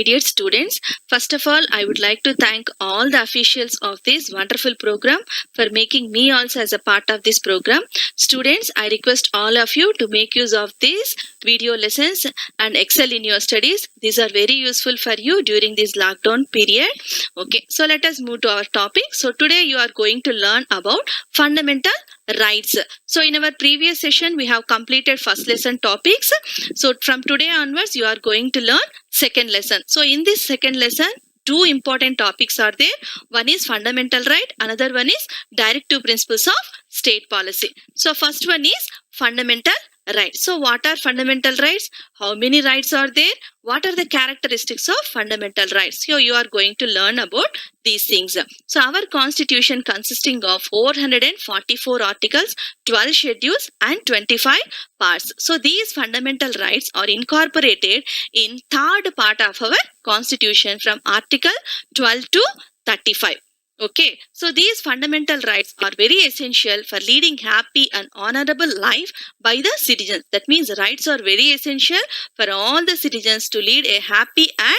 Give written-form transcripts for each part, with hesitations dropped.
Dear students, first of all, I would like to thank all the officials of this wonderful program for making me also as a part of this program. Students, I request all of you to make use of these video lessons and excel in your studies. These are very useful for you during this lockdown period. Okay, so let us move to our topic. So today you are going to learn about fundamental rights. So in our previous session, we have completed first lesson topics. So from today onwards, you are going to learn second lesson. So in this second lesson, two important topics are there. One is fundamental right, another one is directive principles of state policy. So first one is fundamental rights. So what are fundamental rights? How many rights are there? What are the characteristics of fundamental rights? So you are going to learn about these things. So our constitution consisting of 444 articles, 12 schedules and 25 parts. So these fundamental rights are incorporated in third part of our constitution from article 12 to 35. Okay, so these fundamental rights are very essential for leading happy and honorable life by the citizens. That means rights are very essential for all the citizens to lead a happy and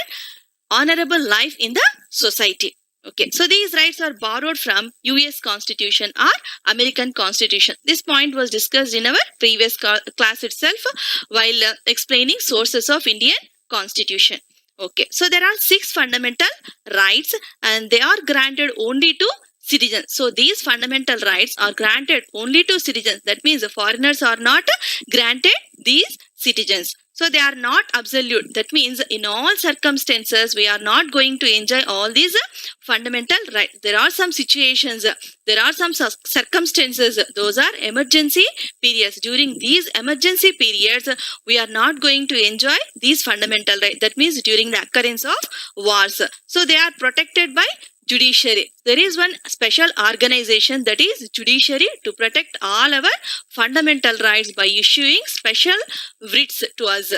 honorable life in the society. Okay, so these rights are borrowed from US Constitution or American Constitution. This point was discussed in our previous class itself while explaining sources of Indian Constitution. Okay, so there are 6 fundamental rights and they are granted only to citizens. So these fundamental rights are granted only to citizens. That means the foreigners are not granted these citizens. So they are not absolute. That means in all circumstances, we are not going to enjoy all these fundamental rights. There are some situations, there are some circumstances. Those are emergency periods. During these emergency periods, we are not going to enjoy these fundamental rights. That means during the occurrence of wars. So they are protected by judiciary. There is one special organization, that is judiciary, to protect all our fundamental rights by issuing special writs to us.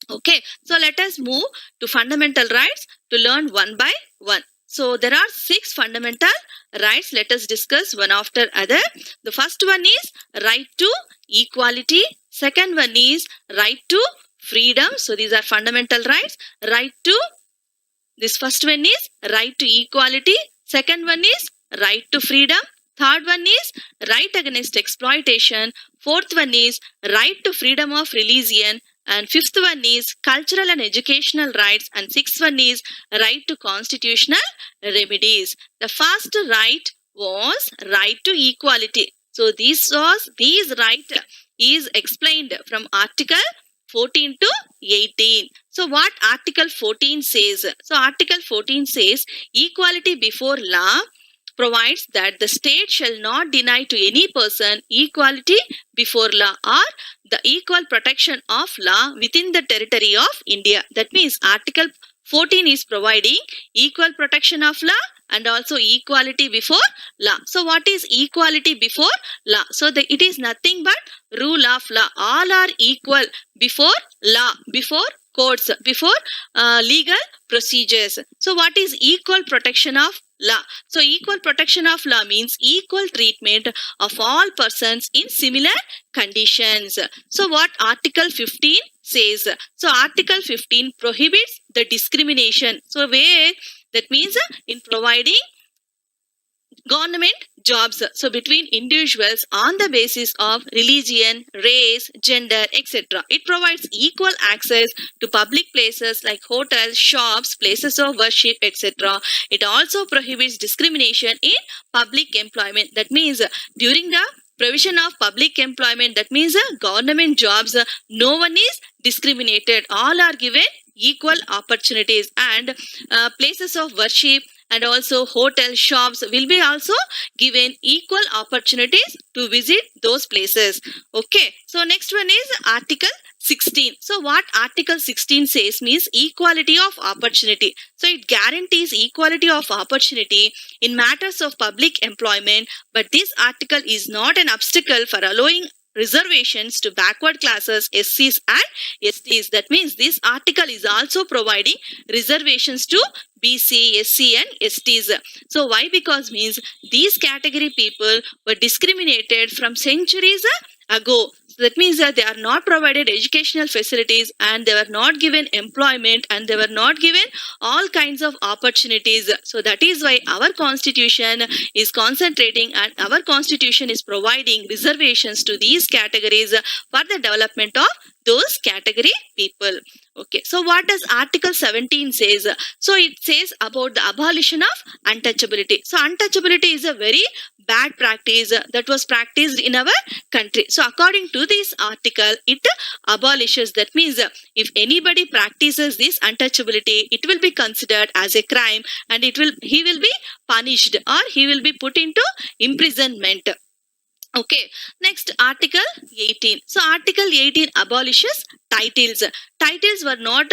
Okay, so let us move to fundamental rights to learn one by one. So there are 6 fundamental rights. Let us discuss one after other. The first one is right to equality. Second one is right to freedom. So these are fundamental rights. This first one is right to equality. Second one is right to freedom. Third one is right against exploitation. Fourth one is right to freedom of religion. And fifth one is cultural and educational rights. And sixth one is right to constitutional remedies. The first right was right to equality. So these right is explained from Article 14 to 18. So what Article 14 says? So Article 14 says equality before law provides that the state shall not deny to any person equality before law or the equal protection of law within the territory of India. That means Article 14 is providing equal protection of law and also equality before law. So what is equality before law? So it is nothing but rule of law. All are equal before law, before courts, before legal procedures. So what is equal protection of law? So equal protection of law means equal treatment of all persons in similar conditions. So what Article 15 says? So Article 15 prohibits the discrimination. So where that means in providing government jobs, so between individuals on the basis of religion, race, gender, etc. It provides equal access to public places like hotels, shops, places of worship, etc. It also prohibits discrimination in public employment. That means during the provision of public employment, that means government jobs, no one is discriminated. All are given equal opportunities, and places of worship and also hotel shops will be also given equal opportunities to visit those places. Okay, so next one is Article 16. So what Article 16 says means equality of opportunity. So it guarantees equality of opportunity in matters of public employment, but this article is not an obstacle for allowing reservations to backward classes, SCs and STs. That means this article is also providing reservations to BC, SC and STs. So why? Because means these category people were discriminated from centuries ago. So that means that they are not provided educational facilities, and they were not given employment, and they were not given all kinds of opportunities. So that is why our constitution is concentrating, and our constitution is providing reservations to these categories for the development of those category people. Okay, so what does Article 17 says? So it says about the abolition of untouchability. So untouchability is a very bad practice that was practiced in our country. So according to this article, it abolishes. That means if anybody practices this untouchability, it will be considered as a crime, and he will be punished, or he will be put into imprisonment. Okay, next Article 18. So Article 18 abolishes titles. Titles were not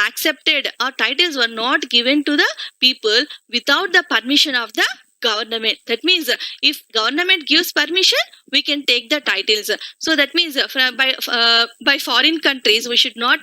accepted, or titles were not given to the people without the permission of the government. That means if government gives permission, we can take the titles. So that means by foreign countries, we should not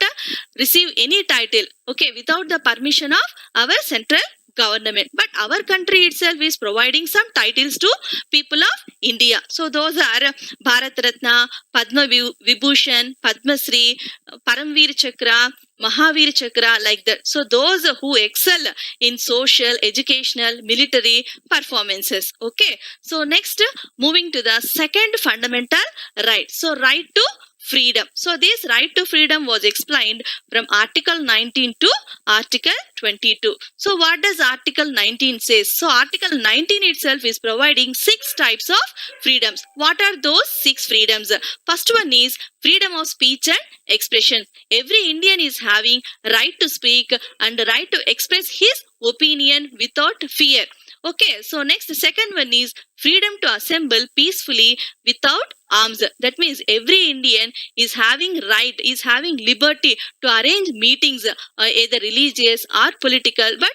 receive any title, okay, without the permission of our central government. But our country itself is providing some titles to people of India. So those are Bharat Ratna, Padma Vibhushan, Padma Shri, Paramveer Chakra, Mahavir Chakra, like that. So those who excel in social, educational, military performances. Okay. So next, moving to the second fundamental right. So right to freedom. So this right to freedom was explained from Article 19 to Article 22. So what does Article 19 says? So Article 19 itself is providing 6 types of freedoms. What are those 6 freedoms? First one is freedom of speech and expression. Every Indian is having right to speak and right to express his opinion without fear. Okay, so next, the second one is freedom to assemble peacefully without arms. That means every Indian is having right, is having liberty to arrange meetings, either religious or political, but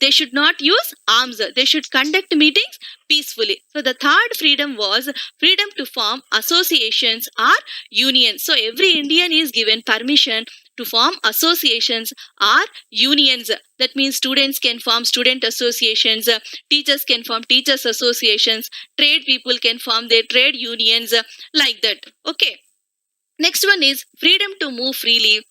they should not use arms. They should conduct meetings peacefully. So the third freedom was freedom to form associations or unions. So every Indian is given permission to form associations or unions. That means students can form student associations, teachers can form teachers associations, trade people can form their trade unions, like that. Okay. Next one is freedom to move freely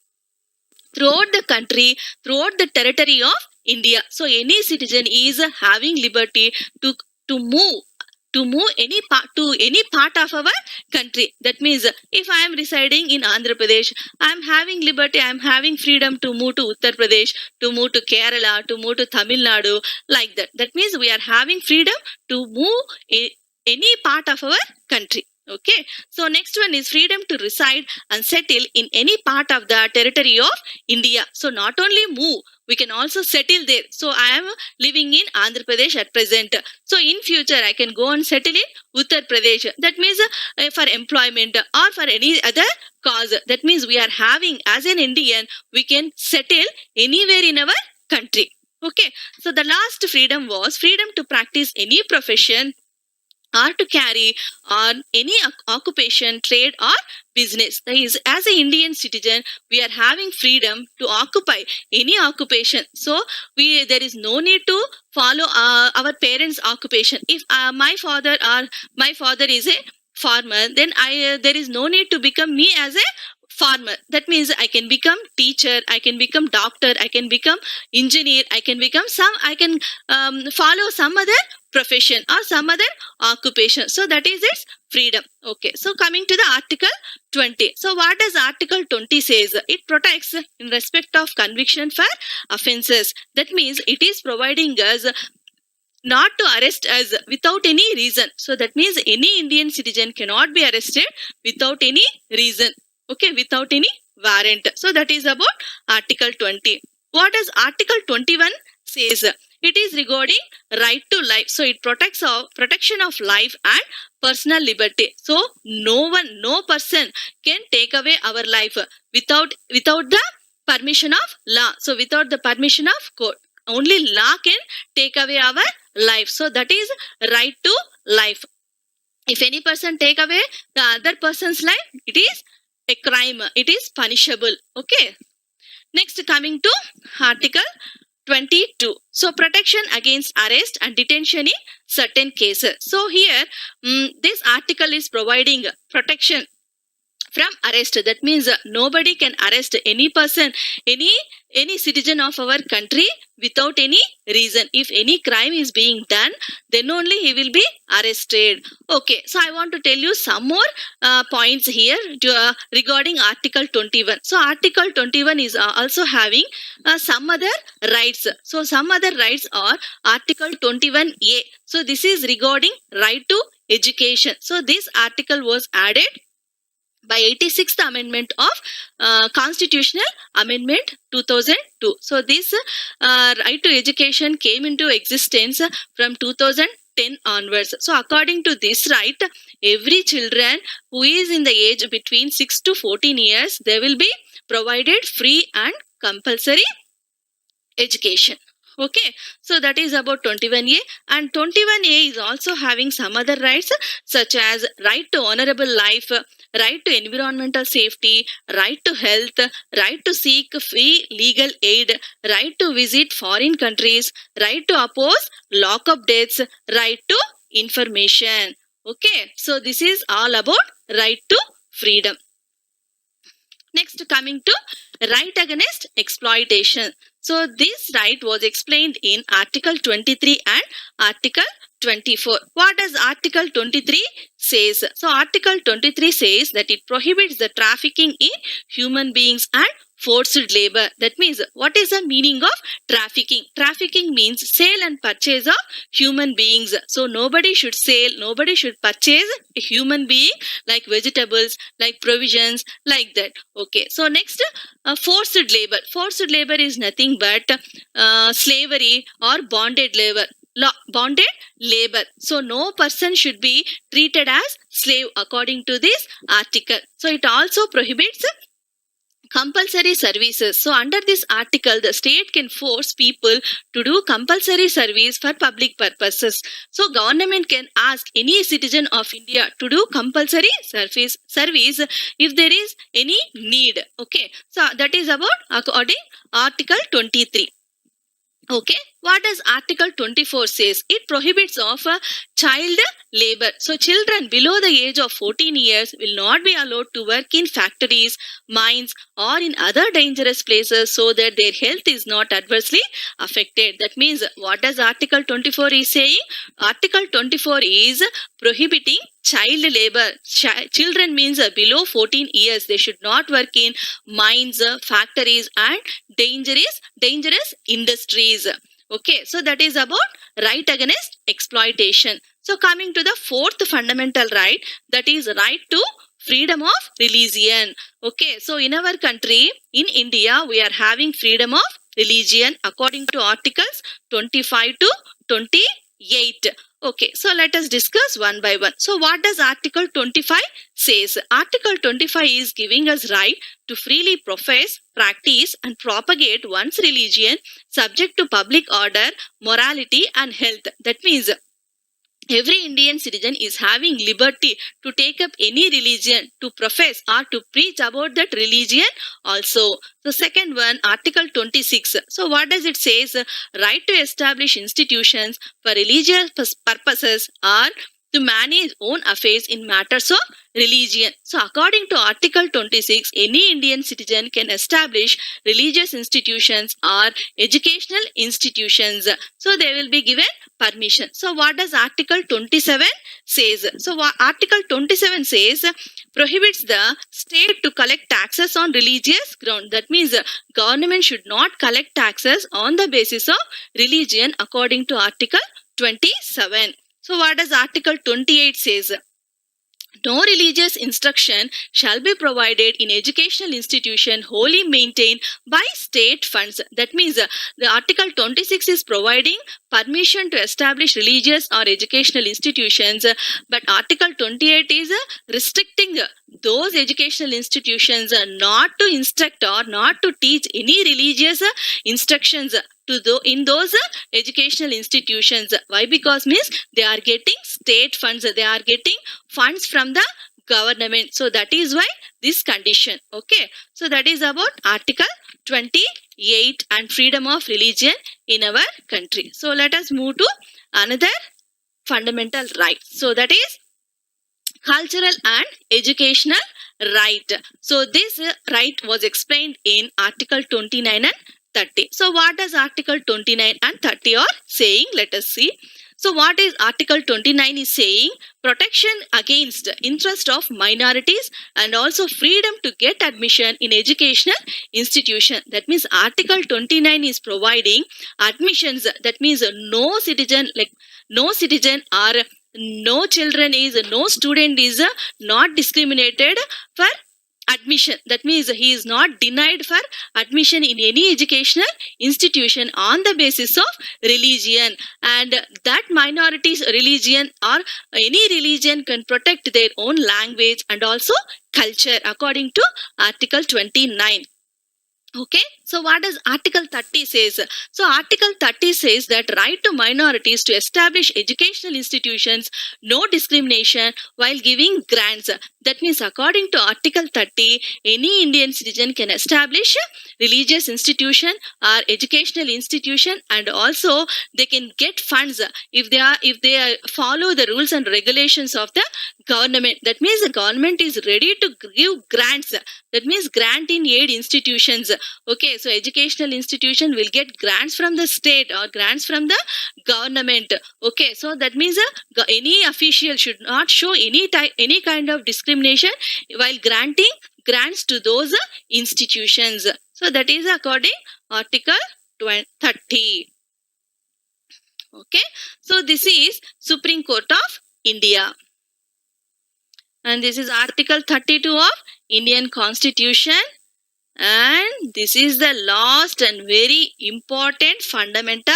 throughout the country, throughout the territory of India. So any citizen is having liberty to move any part of our country. That means if I am residing in Andhra Pradesh, I am having liberty, I am having freedom to move to Uttar Pradesh, to move to Kerala, to move to Tamil Nadu, like that. That means we are having freedom to move any part of our country. Okay, so next one is freedom to reside and settle in any part of the territory of India. So not only move, we can also settle there. So I am living in Andhra Pradesh at present. So in future, I can go and settle in Uttar Pradesh. That means for employment or for any other cause. That means we are having, as an Indian, we can settle anywhere in our country. Okay, so the last freedom was freedom to practice any profession or to carry on any occupation, trade or business. That is, as an Indian citizen, we are having freedom to occupy any occupation. So there is no need to follow our parents' occupation. If my father is a farmer, then there is no need to become me as a farmer. That means I can become teacher, I can become doctor, I can become engineer, I can follow some other profession or some other occupation. So that is its freedom. Okay, so coming to the Article 20. So what does Article 20 says? It protects in respect of conviction for offences. That means it is providing us not to arrest us without any reason. So that means any Indian citizen cannot be arrested without any reason. Okay, without any warrant. So that is about Article 20. What does Article 21 says? It is regarding right to life. So it protects protection of life and personal liberty. So no person can take away our life without the permission of law. So without the permission of court, only law can take away our life. So that is right to life. If any person take away the other person's life, it is a crime. It is punishable. Okay. Next, coming to Article 22. So protection against arrest and detention in certain cases. So here this article is providing protection from arrest. That means nobody can arrest any person, any citizen of our country without any reason. If any crime is being done, then only he will be arrested. Okay, so I want to tell you some more points here regarding Article 21. So Article 21 is also having some other rights. So some other rights are Article 21A. So this is regarding right to education. So this article was added by 86th amendment of constitutional amendment 2002. So this right to education came into existence from 2010 onwards. So according to this right, every children who is in the age between 6 to 14 years, they will be provided free and compulsory education. Okay, so that is about 21A, and 21A is also having some other rights such as right to honorable life, right to environmental safety, right to health, right to seek free legal aid, right to visit foreign countries, right to oppose lock-up deaths, right to information. Okay, so this is all about right to freedom. Next, coming to right against exploitation. So this right was explained in Article 23 and Article 24. What does Article 23 says? So Article 23 says that it prohibits the trafficking in human beings and forced labor. That means, what is the meaning of trafficking? Trafficking means sale and purchase of human beings. So nobody should sell, nobody should purchase a human being like vegetables, like provisions, like that. Okay, so next, forced labor. Forced labor is nothing but slavery or bonded labor. Bonded labor. So no person should be treated as slave according to this article. So it also prohibits compulsory services. So under this article, the state can force people to do compulsory service for public purposes. So government can ask any citizen of India to do compulsory service if there is any need. Okay, so that is about according Article 23. Okay, what does Article 24 says? It prohibits of child labor. So children below the age of 14 years will not be allowed to work in factories, mines, or in other dangerous places so that their health is not adversely affected. That means, what does Article 24 is saying? Article 24 is prohibiting child labor. Children means below 14 years. They should not work in mines, factories, and dangerous industries. Okay, so that is about right against exploitation. So coming to the fourth fundamental right, that is right to freedom of religion. Okay, so in our country, in India, we are having freedom of religion according to Articles 25 to 28. Okay, so let us discuss one by one. So what does Article 25 says? Article 25 is giving us right to freely profess, practice, and propagate one's religion subject to public order, morality, and health. That means every Indian citizen is having liberty to take up any religion, to profess or to preach about that religion also. The second one, Article 26. So what does it say? Right to establish institutions for religious purposes or to manage own affairs in matters of religion. So according to Article 26, any Indian citizen can establish religious institutions or educational institutions. So they will be given permission. So what does Article 27 says? So Article 27 says prohibits the state to collect taxes on religious ground. That means government should not collect taxes on the basis of religion according to Article 27. So what does Article 28 says? No religious instruction shall be provided in educational institution wholly maintained by state funds. That means the Article 26 is providing permission to establish religious or educational institutions, but Article 28 is restricting those educational institutions not to instruct or not to teach any religious instructions in those educational institutions. Why? Because means they are getting state funds, they are getting funds from the government. So that is why this condition. Okay, so that is about Article 28 and freedom of religion in our country. So let us move to another fundamental right. So that is cultural and educational right. So this right was explained in Article 29 and 30. So what does Article 29 and 30 are saying? Let us see. So what is Article 29 is saying? Protection against interest of minorities and also freedom to get admission in educational institution. That means Article 29 is providing admissions. That means no citizen, like no citizen or no children is, no student is not discriminated for admission. That means he is not denied for admission in any educational institution on the basis of religion, and that minorities religion or any religion can protect their own language and also culture according to Article 29. Okay, so what does Article 30 says? So Article 30 says that right to minorities to establish educational institutions, no discrimination while giving grants. That means according to Article 30, any Indian citizen can establish a religious institution or educational institution, and also they can get funds if they follow the rules and regulations of the government. That means the government is ready to give grants. That means grant in aid institutions. Okay, so educational institution will get grants from the state or grants from the government. Okay, so that means any official should not show any kind of discrimination while granting grants to those institutions. So that is according Article 30. Okay, so this is Supreme Court of India, and this is Article 32 of Indian Constitution. And this is the last and very important fundamental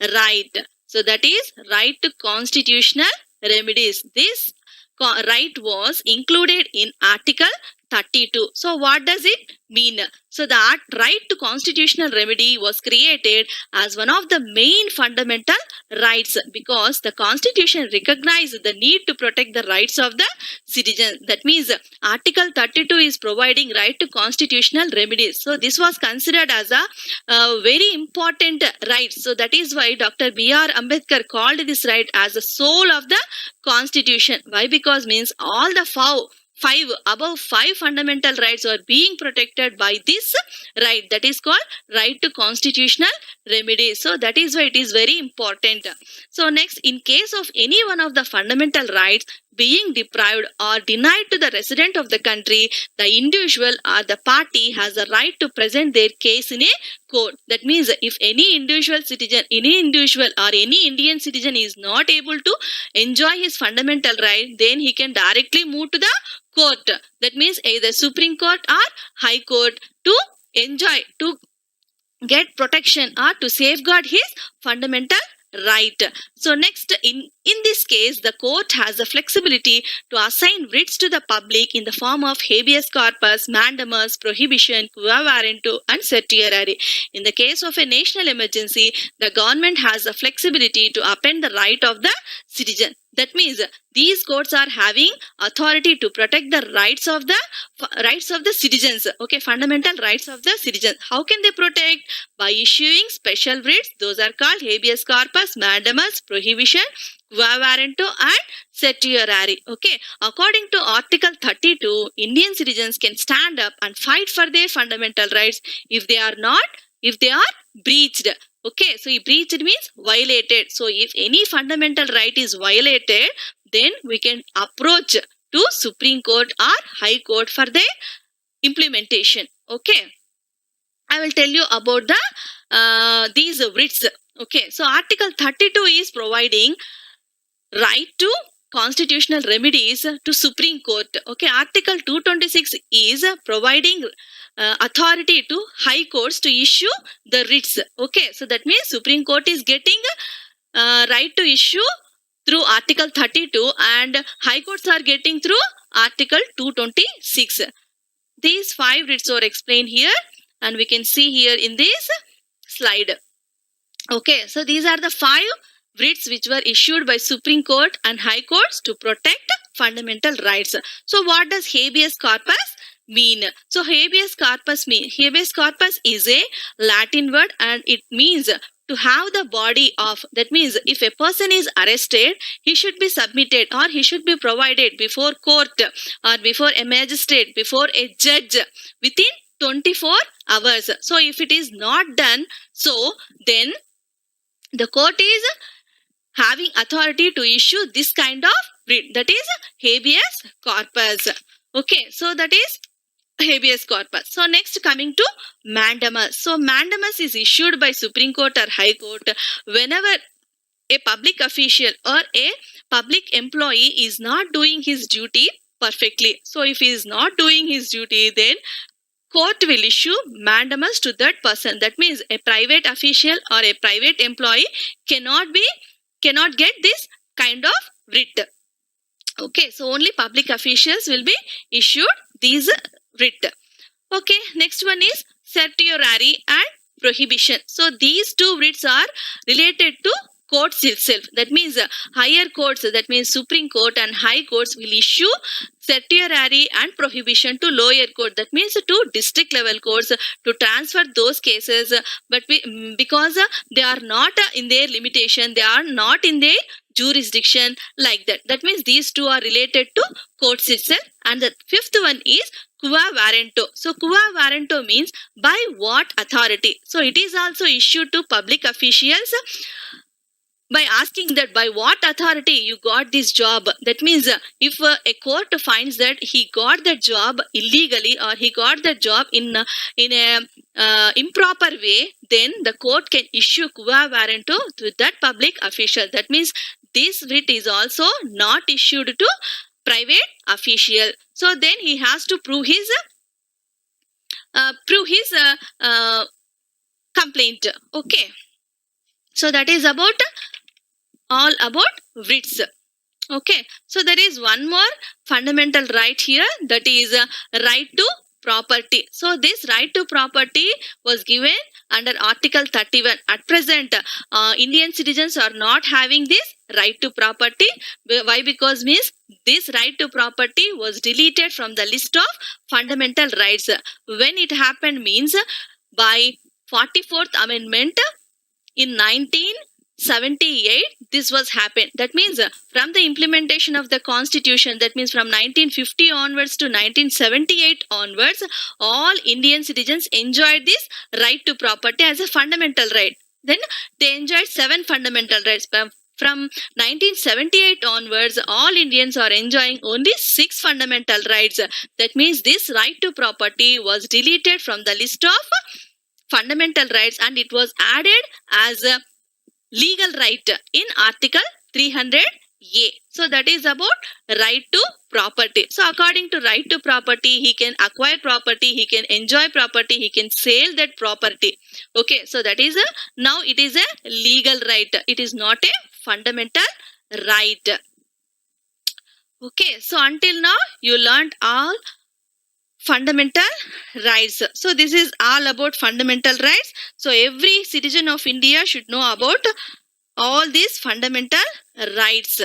right. So that is right to constitutional remedies. This right was included in Article 32. So what does it mean? So the right to constitutional remedy was created as one of the main fundamental rights because the Constitution recognized the need to protect the rights of the citizens. That means Article 32 is providing right to constitutional remedies. So this was considered as a very important right. So that is why Dr. B.R. Ambedkar called this right as the soul of the Constitution. Why? Because means all the above five fundamental rights are being protected by this right, that is called right to constitutional remedy. So that is why it is very important. So next, in case of any one of the fundamental rights being deprived or denied to the resident of the country, the individual or the party has a right to present their case in a court. That means if any individual or any Indian citizen is not able to enjoy his fundamental right, then he can directly move to the court. That means either Supreme Court or High Court to get protection or to safeguard his fundamental right. So next, in this case, the court has the flexibility to assign writs to the public in the form of habeas corpus, mandamus, prohibition, quo warranto, and certiorari. In the case of a national emergency, the government has the flexibility to append the right of the citizen. That means these courts are having authority to protect the rights of the citizens. Okay, fundamental rights of the citizens. How can they protect? By issuing special writs. Those are called habeas corpus, mandamus, prohibition, quo warranto, and certiorari. Okay, according to Article 32, Indian citizens can stand up and fight for their fundamental rights if they are breached. Okay, so breached means violated. So if any fundamental right is violated, then we can approach to Supreme Court or High Court for their implementation. Okay, I will tell you about these writs. Okay, so Article 32 is providing right to constitutional remedies to Supreme Court. Okay, Article 226 is providing authority to High Courts to issue the writs. Okay, so that means Supreme Court is getting right to issue through Article 32 and High Courts are getting through Article 226. These 5 writs are explained here and we can see here in this slide. Okay, so these are the 5 writs which were issued by Supreme Court and High Courts to protect fundamental rights. So what does habeas corpus mean? So habeas corpus is a Latin word and it means to have the body of, that means if a person is arrested, he should be submitted or he should be provided before court or before a magistrate, before a judge within 24 hours. So if it is not done, so then the court is having authority to issue this kind of writ, that is habeas corpus. Okay, so that is habeas corpus. So next, coming to mandamus. So mandamus is issued by Supreme Court or High Court whenever a public official or a public employee is not doing his duty perfectly. So if he is not doing his duty, then court will issue mandamus to that person. That means a private official or a private employee cannot get this kind of writ. Okay, so only public officials will be issued these writ. Okay, next one is certiorari and prohibition. So these two writs are related to courts itself. That means higher courts, that means Supreme Court and high courts will issue certiorari and prohibition to lower court. That means to district level courts to transfer those cases. But because they are not in their limitation, they are not in their jurisdiction like that. That means these two are related to courts itself. And the fifth one is quo warranto. So quo warranto means by what authority. So it is also issued to public officials by asking that by what authority you got this job. That means if a court finds that he got the job illegally or he got the job in a improper way, then the court can issue quo warranto to that public official. That means this writ is also not issued to private official. So then he has to prove his complaint. Okay, so that is about all about writs. Okay, so there is one more fundamental right here, that is right to property. So this right to property was given under Article 31. At present, Indian citizens are not having this right to property. Why? Because means this right to property was deleted from the list of fundamental rights. When it happened means by 44th Amendment in 1978, this was happened. That means from the implementation of the constitution, that means from 1950 onwards to 1978 onwards, all Indian citizens enjoyed this right to property as a fundamental right. Then they enjoyed 7 fundamental rights. From 1978 onwards, all Indians are enjoying only 6 fundamental rights. That means this right to property was deleted from the list of fundamental rights and it was added as a legal right in Article 300A. So that is about right to property. So according to right to property, he can acquire property, he can enjoy property, he can sell that property. Okay, so that is now it is a legal right. It is not a fundamental right. Okay, so until now you learned all fundamental rights. So this is all about fundamental rights. So every citizen of India should know about all these fundamental rights.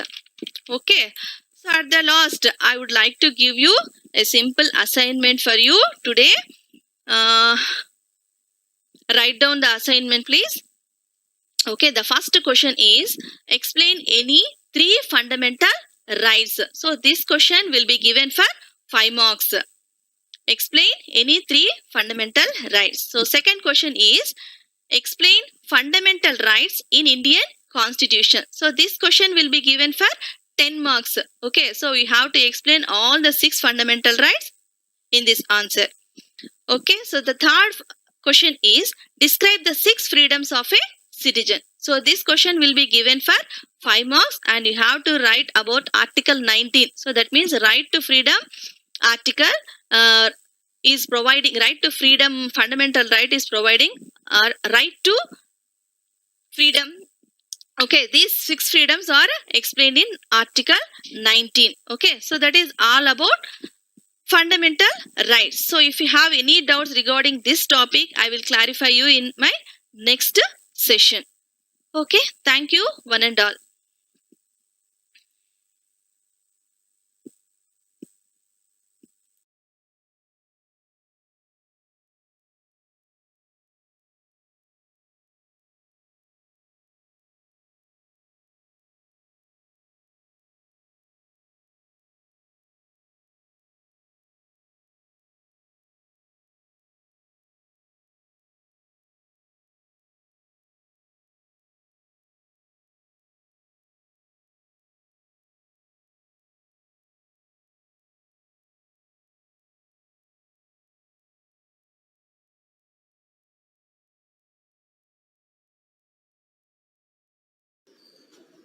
Okay, so at the last I would like to give you a simple assignment for you today. Write down the assignment please. Okay, the first question is explain any 3 fundamental rights. So this question will be given for 5 marks. Explain any 3 fundamental rights. So second question is explain fundamental rights in Indian Constitution. So this question will be given for 10 marks. Okay, so we have to explain all the 6 fundamental rights in this answer. Okay, so the third question is describe the 6 freedoms of a citizen. So this question will be given for 5 marks and you have to write about Article 19. So that means right to freedom article is providing, right to freedom, fundamental right is providing right to freedom. Okay, these 6 freedoms are explained in Article 19. Okay, so that is all about fundamental rights. So if you have any doubts regarding this topic, I will clarify you in my next session. Okay, thank you one and all.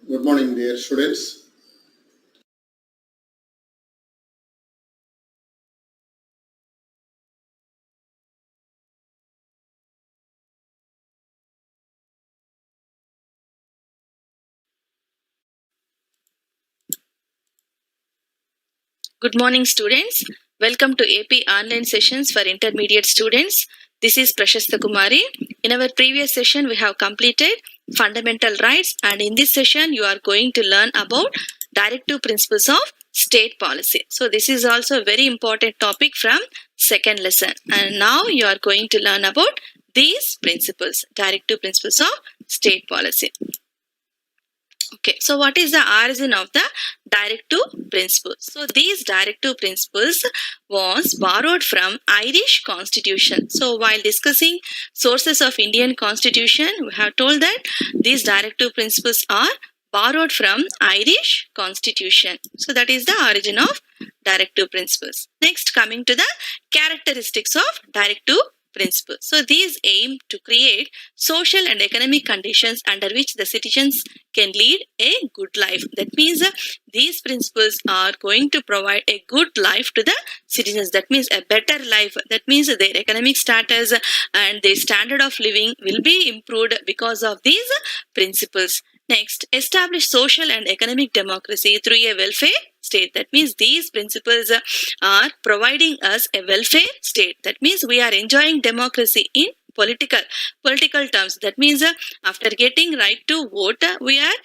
Good morning, dear students. Good morning, students. Welcome to AP online sessions for intermediate students. This is Prashasta Kumari. In our previous session, we have completed fundamental rights, and in this session, you are going to learn about directive principles of state policy. So, this is also a very important topic from second lesson. And now you are going to learn about these principles, directive principles of state policy. Okay, so what is the origin of the directive principles? So these directive principles was borrowed from Irish Constitution. So while discussing sources of Indian Constitution, we have told that these directive principles are borrowed from Irish Constitution. So that is the origin of directive principles. Next, coming to the characteristics of directive principles. So these aim to create social and economic conditions under which the citizens can lead a good life. That means these principles are going to provide a good life to the citizens. That means a better life. That means their economic status and their standard of living will be improved because of these principles. Next, establish social and economic democracy through a welfare state. That means these principles are providing us a welfare state. That means we are enjoying democracy in political terms. That means after getting right to vote, we are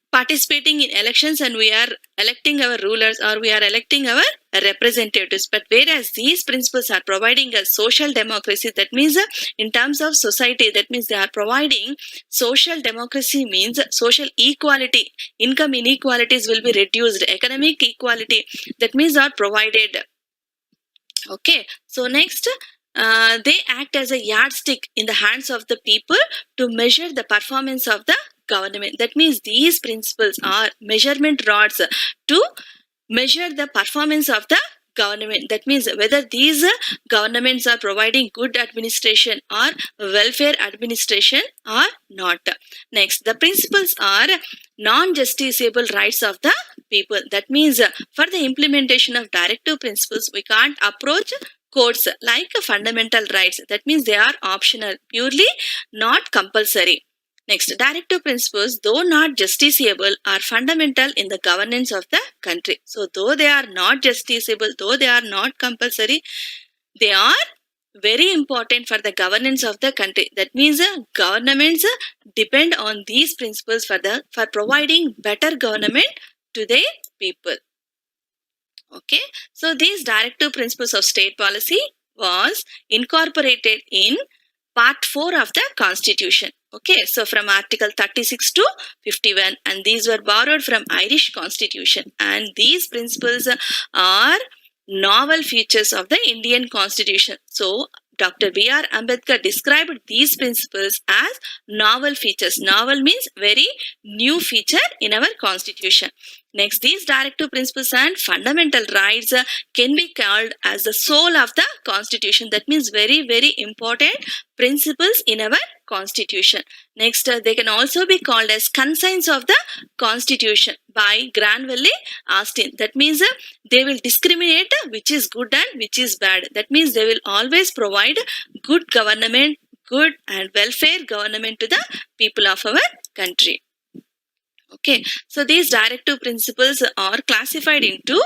participating in elections and we are electing our rulers or we are electing our representatives. But whereas these principles are providing us social democracy, that means in terms of society, that means they are providing social democracy means social equality, income inequalities will be reduced, economic equality, that means are provided. Okay, so next, they act as a yardstick in the hands of the people to measure the performance of the government. That means these principles are measurement rods to measure the performance of the government. That means whether these governments are providing good administration or welfare administration or not. Next, the principles are non-justiciable rights of the people. That means for the implementation of directive principles, we can't approach courts like fundamental rights. That means they are optional, purely not compulsory. Next, directive principles, though not justiciable, are fundamental in the governance of the country. So, though they are not justiciable, though they are not compulsory, they are very important for the governance of the country. That means governments depend on these principles for providing better government to their people. Okay, so these directive principles of state policy was incorporated in Part 4 of the Constitution. Okay, so from Article 36 to 51, and these were borrowed from Irish Constitution. And these principles are novel features of the Indian Constitution. So Dr. B.R. Ambedkar described these principles as novel features. Novel means very new feature in our Constitution. Next, these directive principles and fundamental rights can be called as the soul of the Constitution. That means very, very important principles in our Constitution. Next, they can also be called as conscience of the Constitution by Granville Austin. That means they will discriminate which is good and which is bad. That means they will always provide good government, good and welfare government to the people of our country. Okay, so these directive principles are classified into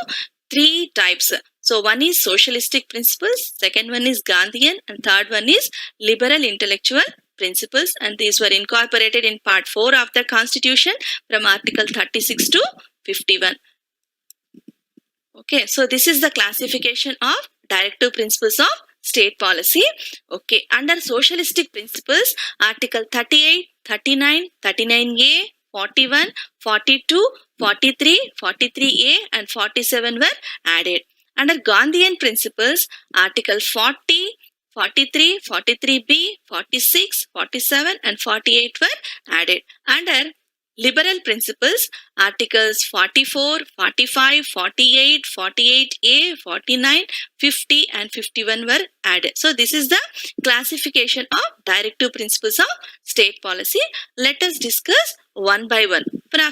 3 types. So one is socialistic principles, second one is Gandhian, and third one is liberal intellectual principles, and these were incorporated in Part 4 of the Constitution from Article 36 to 51. Okay, so this is the classification of directive principles of state policy. Okay, under socialistic principles, Article 38, 39, 39A, 41, 42, 43, 43A and 47 were added. Under Gandhian principles, Article 40, 43, 43B, 46, 47 and 48 were added. Under liberal principles, Articles 44, 45, 48, 48A, 49, 50 and 51 were added. So this is the classification of directive principles of state policy. Let us discuss one by one.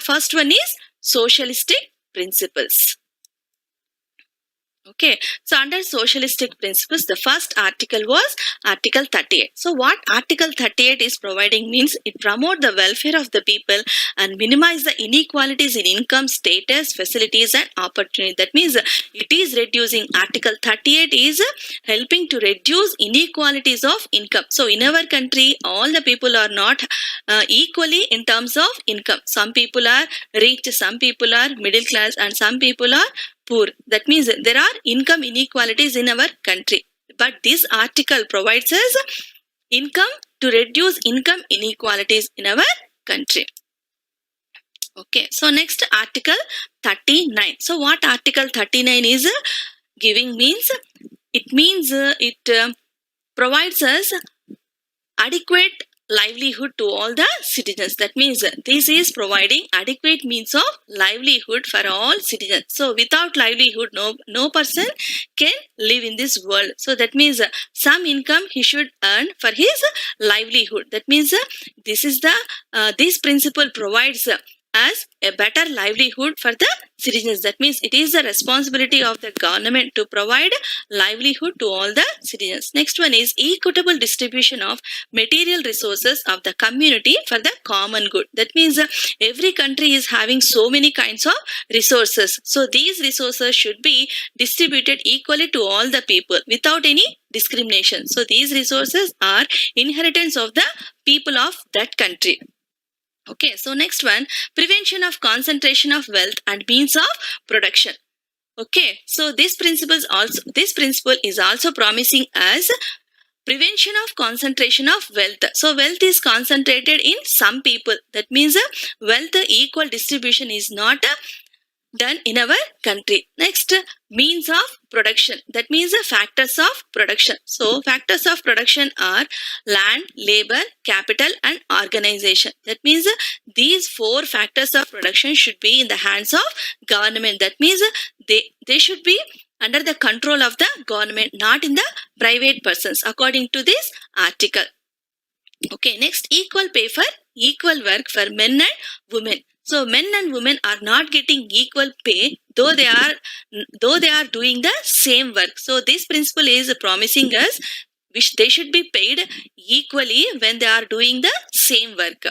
First one is socialistic principles. Okay, so under socialistic principles, the first article was Article 38. So what Article 38 is providing means it promotes the welfare of the people and minimize the inequalities in income, status, facilities and opportunity. That means it is reducing, Article 38 is helping to reduce inequalities of income. So in our country, all the people are not equally in terms of income. Some people are rich, some people are middle class and some people are poor. That means there are income inequalities in our country. But this article provides us income to reduce income inequalities in our country. Okay, so next Article 39. So what Article 39 is giving means? It means it provides us adequate livelihood to all the citizens. That means this is providing adequate means of livelihood for all citizens. So without livelihood, no person can live in this world. So that means some income he should earn for his livelihood. That means this principle provides as a better livelihood for the citizens. That means it is the responsibility of the government to provide livelihood to all the citizens. Next one is equitable distribution of material resources of the community for the common good. That means every country is having so many kinds of resources. So these resources should be distributed equally to all the people without any discrimination. So these resources are inheritance of the people of that country. Okay, so next one, prevention of concentration of wealth and means of production. Okay, so this principle is also promising as prevention of concentration of wealth. So wealth is concentrated in some people. That means wealth equal distribution is not done in our country. Next, means of production. That means the factors of production. So factors of production are land, labor, capital and organization. That means these four factors of production should be in the hands of government. That means they should be under the control of the government, not in the private persons, according to this article. Okay, next, equal pay for equal work for men and women. So men and women are not getting equal pay though they are doing the same work. So this principle is promising us which they should be paid equally when they are doing the same work.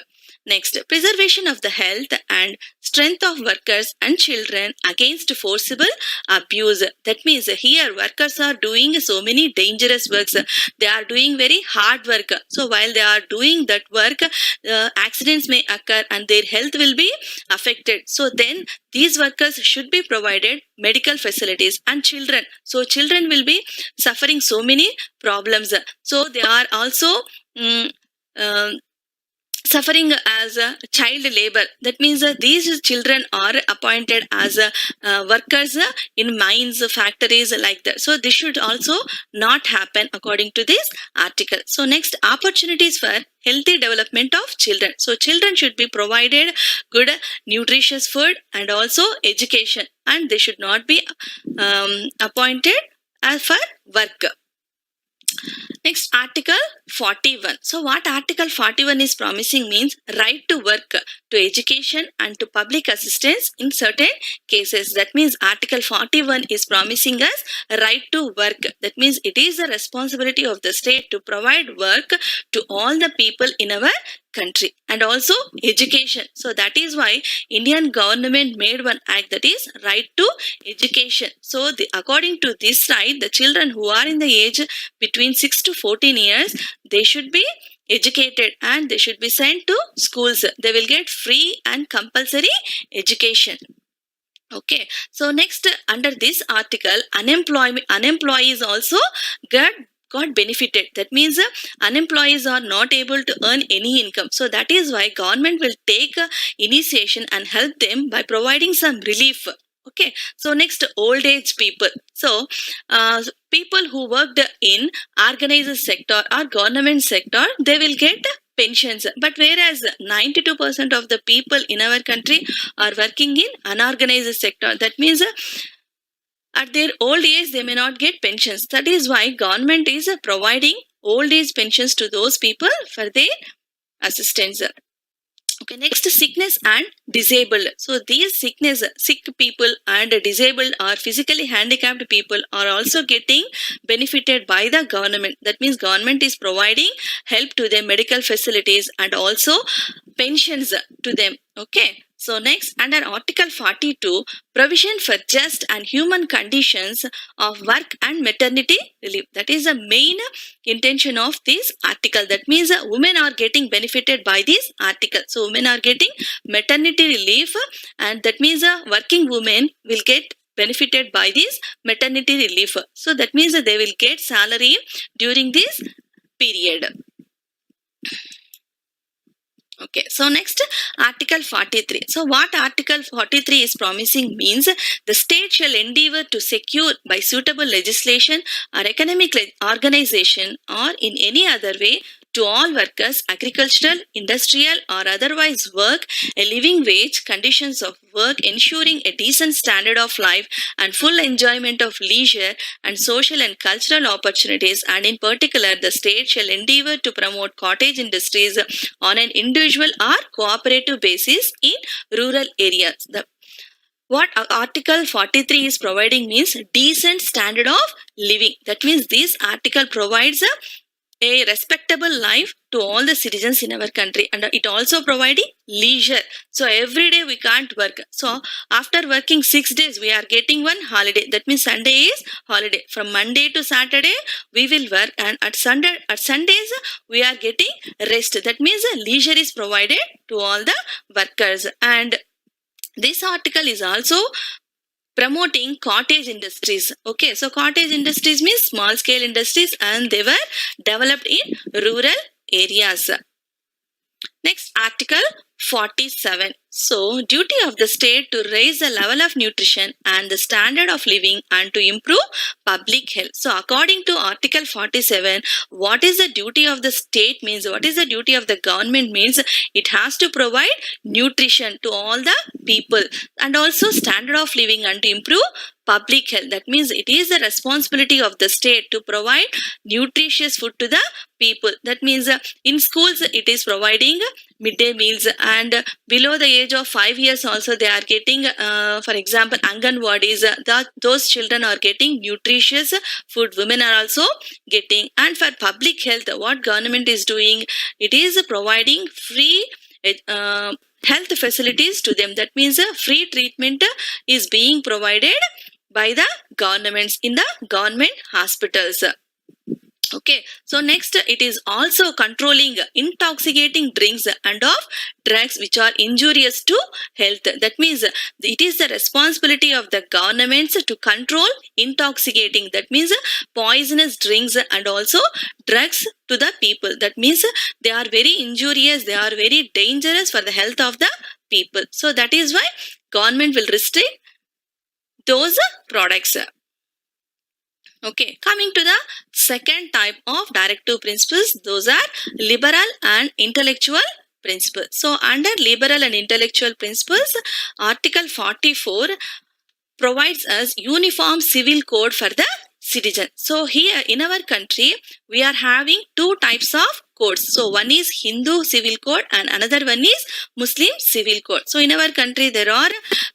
Next, preservation of the health and strength of workers and children against forcible abuse. That means here workers are doing so many dangerous works. They are doing very hard work. So while they are doing that work, accidents may occur and their health will be affected. So then these workers should be provided medical facilities and children. So children will be suffering so many problems. So they are also suffering as a child labor. That means these children are appointed as workers in mines, factories like that. So this should also not happen according to this article. So next, opportunities for healthy development of children. So children should be provided good nutritious food and also education, and they should not be appointed as for work. Next, Article 41. So what Article 41 is promising means right to work, to education and to public assistance in certain cases. That means Article 41 is promising us right to work. That means it is the responsibility of the state to provide work to all the people in our country, and also education. So that is why Indian government made one act, that is right to education. So according to this right, the children who are in the age between 6 to 14 years, they should be educated and they should be sent to schools. They will get free and compulsory education. Okay, so next, under this article, unemployees also got benefited. That means unemployees are not able to earn any income. So that is why government will take initiation and help them by providing some relief. Okay, so next, old age people. So people who worked in organized sector or government sector, they will get pensions. But whereas 92% of the people in our country are working in unorganized sector, that means at their old age they may not get pensions. That is why government is providing old age pensions to those people for their assistance. Okay, next, sickness and disabled. So these sick people and disabled or physically handicapped people are also getting benefited by the government. That means government is providing help to their medical facilities and also pensions to them. Okay. So next, under Article 42, provision for just and human conditions of work and maternity relief. That is the main intention of this article. That means women are getting benefited by this article. So women are getting maternity relief, and that means working women will get benefited by this maternity relief. So that means they will get salary during this period. Okay, so next, Article 43. So what Article 43 is promising means the state shall endeavor to secure by suitable legislation or economic organization or in any other way to all workers, agricultural, industrial or otherwise work, a living wage, conditions of work, ensuring a decent standard of life and full enjoyment of leisure and social and cultural opportunities, and in particular the state shall endeavor to promote cottage industries on an individual or cooperative basis in rural areas. What Article 43 is providing means decent standard of living. That means this article provides a respectable life to all the citizens in our country, and it also providing leisure. So every day we can't work. So after working 6 days, we are getting one holiday. That means Sunday is holiday. From Monday to Saturday, we will work, and at Sundays we are getting rest. That means leisure is provided to all the workers. And this article is also promoting cottage industries. Okay, so cottage industries means small scale industries, and they were developed in rural areas. Next, Article 47. So, duty of the state to raise the level of nutrition and the standard of living and to improve public health. So, according to Article 47, what is the duty of the state means, what is the duty of the government means, it has to provide nutrition to all the people and also standard of living and to improve public health. That means it is the responsibility of the state to provide nutritious food to the people. That means in schools it is providing midday meals, and below the age of 5 years also they are getting, for example, Anganwadis. Those children are getting nutritious food. Women are also getting. And for public health, what government is doing, it is providing free health facilities to them. That means free treatment is being provided by the governments in the government hospitals. Okay, so next, it is also controlling intoxicating drinks and of drugs which are injurious to health. That means it is the responsibility of the governments to control intoxicating, that means poisonous drinks and also drugs to the people. That means they are very injurious, they are very dangerous for the health of the people. So that is why government will restrict those products. Okay, coming to the second type of directive principles, those are liberal and intellectual principles. So under liberal and intellectual principles, Article 44 provides us uniform civil code for the citizen. So here in our country, we are having two types of codes. So one is Hindu civil code and another one is Muslim civil code. So in our country, there are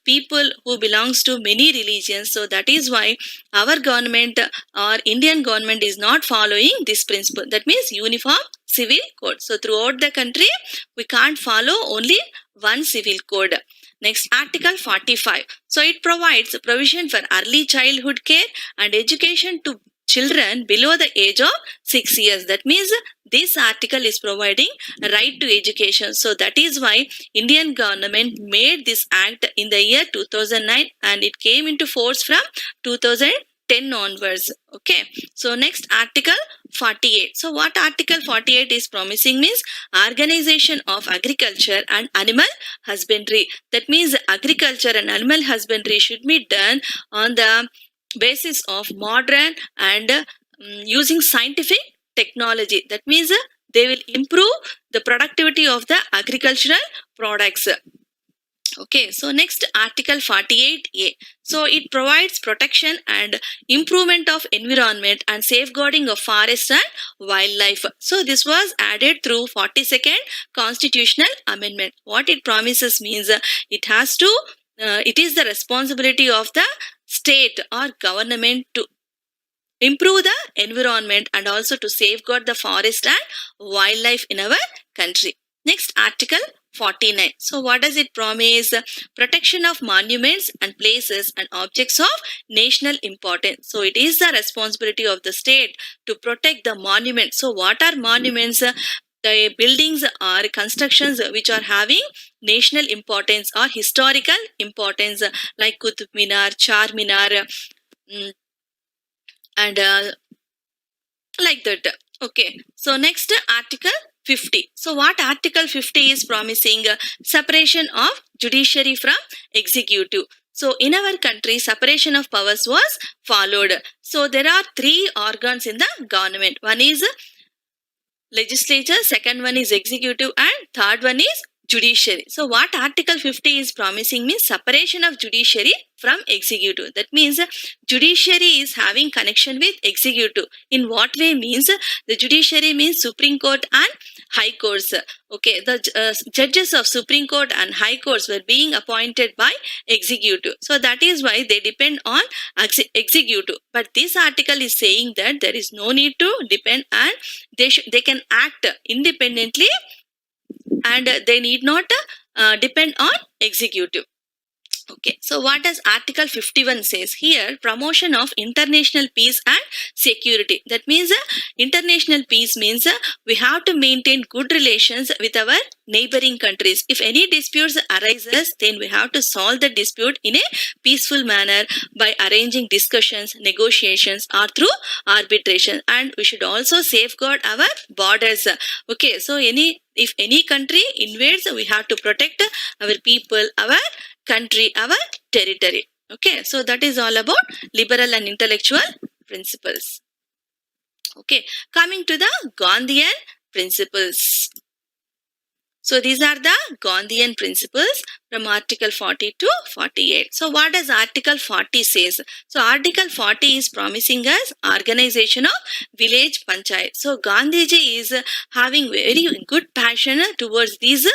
people who belongs to many religions. So that is why our government or Indian government is not following this principle. That means uniform civil code. So throughout the country, we can't follow only one civil code. Next, Article 45. So it provides provision for early childhood care and education to children below the age of 6 years. That means this article is providing right to education. So that is why Indian government made this act in the year 2009 and it came into force from 2010 onwards. Okay. So next, Article 48. So what Article 48 is promising means organization of agriculture and animal husbandry. That means agriculture and animal husbandry should be done on the basis of modern and using scientific technology. That means they will improve the productivity of the agricultural products. Okay, so next Article 48A. So it provides protection and improvement of environment and safeguarding of forest and wildlife. So this was added through 42nd Constitutional Amendment. What it promises means it is the responsibility of the state or government to improve the environment and also to safeguard the forest and wildlife in our country. Next, Article 49. So, what does it promise? Protection of monuments and places and objects of national importance. So, it is the responsibility of the state to protect the monuments. So, what are monuments? The buildings or constructions which are having national importance or historical importance, like Qutub Minar, Char Minar, and like that. Okay, so next Article 50. So what Article 50 is promising? Separation of judiciary from executive. So in our country, separation of powers was followed. So there are three organs in the government. One is legislature, second one is executive, and third one is judiciary. So what Article 50 is promising means separation of judiciary from executive. That means judiciary is having connection with executive. In what way means? The judiciary means Supreme Court and High Courts. Okay, the judges of Supreme Court and High Courts were being appointed by executive. So that is why they depend on executive. But this article is saying that there is no need to depend, and they can act independently, and they need not depend on executive. Okay, so what does Article 51 says here? Promotion of international peace and security. That means international peace means we have to maintain good relations with our neighboring countries. If any disputes arises, then we have to solve the dispute in a peaceful manner by arranging discussions, negotiations, or through arbitration. And we should also safeguard our borders. Okay, so if any country invades, we have to protect our people, our country, our territory. Okay, so that is all about liberal and intellectual principles. Okay, coming to the Gandhian principles. So these are the Gandhian principles from Article 40 to 48. So what does Article 40 says? So Article 40 is promising us organization of village panchayat. So Gandhiji is having very good passion towards these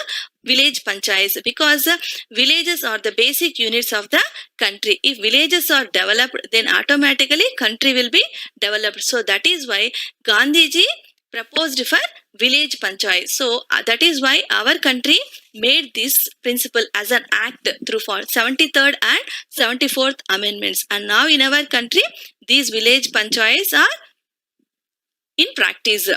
village panchayats, because villages are the basic units of the country. If villages are developed, then automatically country will be developed. So that is why Gandhiji proposed for village panchayat. So that is why our country made this principle as an act through 73rd and 74th amendments, and now in our country these village panchayats are in practice.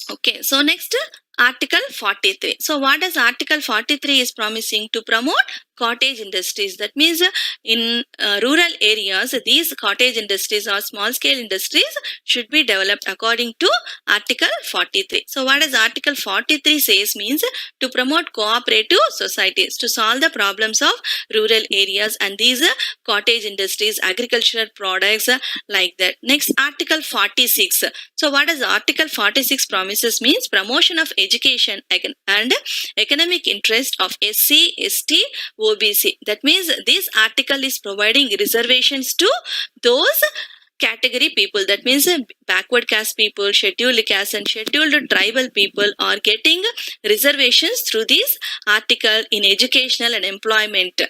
Okay, so next Article 43. So what does Article 43 is promising? To promote cottage industries. That means in rural areas, these cottage industries or small scale industries should be developed according to Article 43. So what does Article 43 says means? To promote cooperative societies to solve the problems of rural areas and these cottage industries, agricultural products, like that. Next, Article 46. So what does Article 46 promises means? Promotion of education and economic interest of SC, ST, OBC. That means this article is providing reservations to those category people. That means backward caste people, scheduled caste and scheduled tribal people are getting reservations through this article in educational and employment.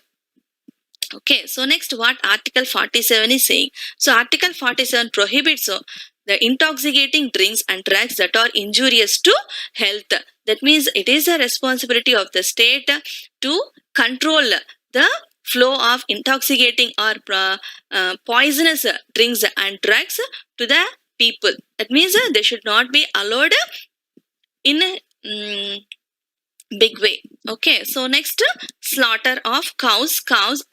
Okay, so next what Article 47 is saying? So Article 47 prohibits the intoxicating drinks and drugs that are injurious to health. That means it is a responsibility of the state to control the flow of intoxicating or poisonous drinks and drugs to the people. That means they should not be allowed in a big way. Okay, so next, slaughter of cows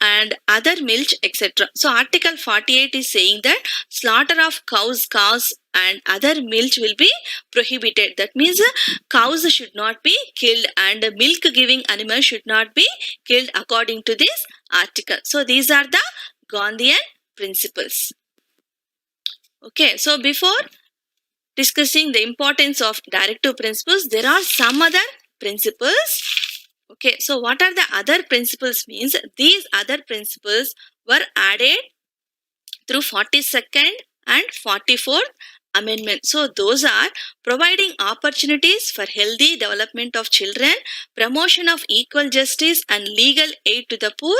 and other milk, etc. So Article 48 is saying that slaughter of cows and other milk will be prohibited. That means cows should not be killed and milk giving animals should not be killed according to this article. So these are the Gandhian principles. Okay, so before discussing the importance of directive principles, there are some other principles Okay, so what are the other principles means? These other principles were added through 42nd and 44th amendment. So those are providing opportunities for healthy development of children, promotion of equal justice and legal aid to the poor,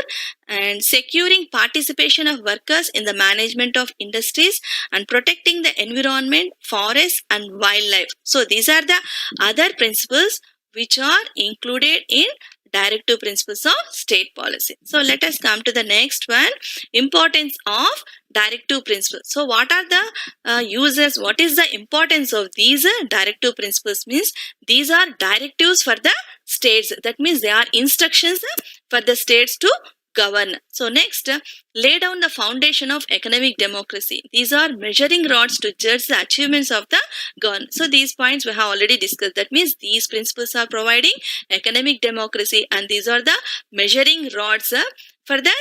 and securing participation of workers in the management of industries, and protecting the environment, forests and wildlife. So these are the other principles which are included in directive principles of state policy. So let us come to the next one, importance of directive principles. So what are the uses, what is the importance of these directive principles means? These are directives for the states, that means they are instructions for the states to govern. So next, lay down the foundation of economic democracy. These are measuring rods to judge the achievements of the government. So these points we have already discussed. That means these principles are providing economic democracy, and these are the measuring rods for the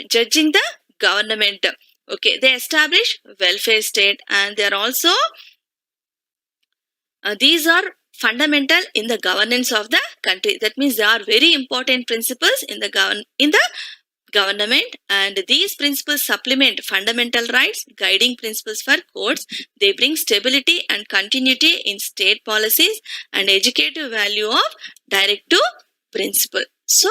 judging the government. Okay, they establish welfare state, and they are also these are fundamental in the governance of the country. That means they are very important principles in the government, and these principles supplement fundamental rights, guiding principles for courts. They bring stability and continuity in state policies and educative value of directive principle. So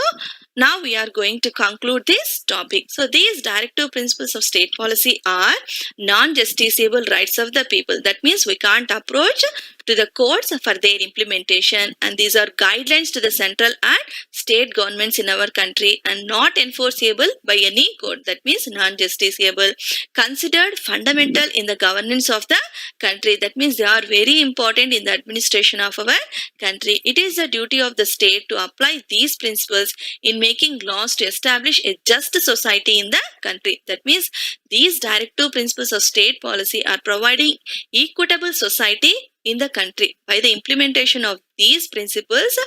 now we are going to conclude this topic. So these directive principles of state policy are non-justiciable rights of the people. That means we can't approach to the courts for their implementation, and these are guidelines to the central and state governments in our country and not enforceable by any court. That means non-justiciable, considered fundamental in the governance of the country. That means they are very important in the administration of our country. It is the duty of the state to apply these principles in making laws to establish a just society in the country. That means these directive principles of state policy are providing equitable society in the country. By the implementation of these principles,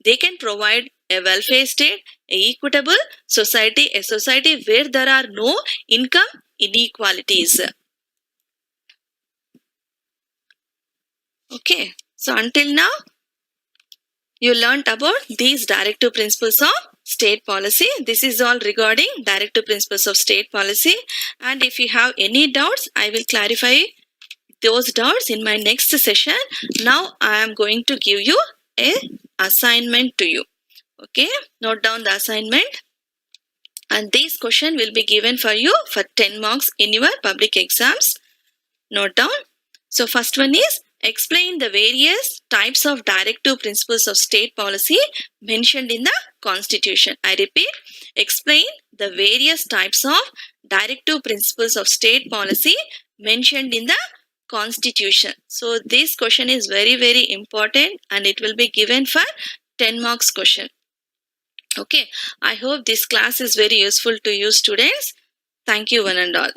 they can provide a welfare state, a equitable society, a society where there are no income inequalities. Okay, so until now you learnt about these directive principles of state policy. This is all regarding directive principles of state policy, and if you have any doubts, I will clarify those doubts in my next session. Now I am going to give you a assignment to you. Okay, note down the assignment, and this question will be given for you for 10 marks in your public exams. Note down. So first one is, explain the various types of directive principles of state policy mentioned in the Constitution. I repeat, explain the various types of directive principles of state policy mentioned in the Constitution. So this question is very, very important, and it will be given for 10 marks question. Okay, I hope this class is very useful to you students. Thank you one and all.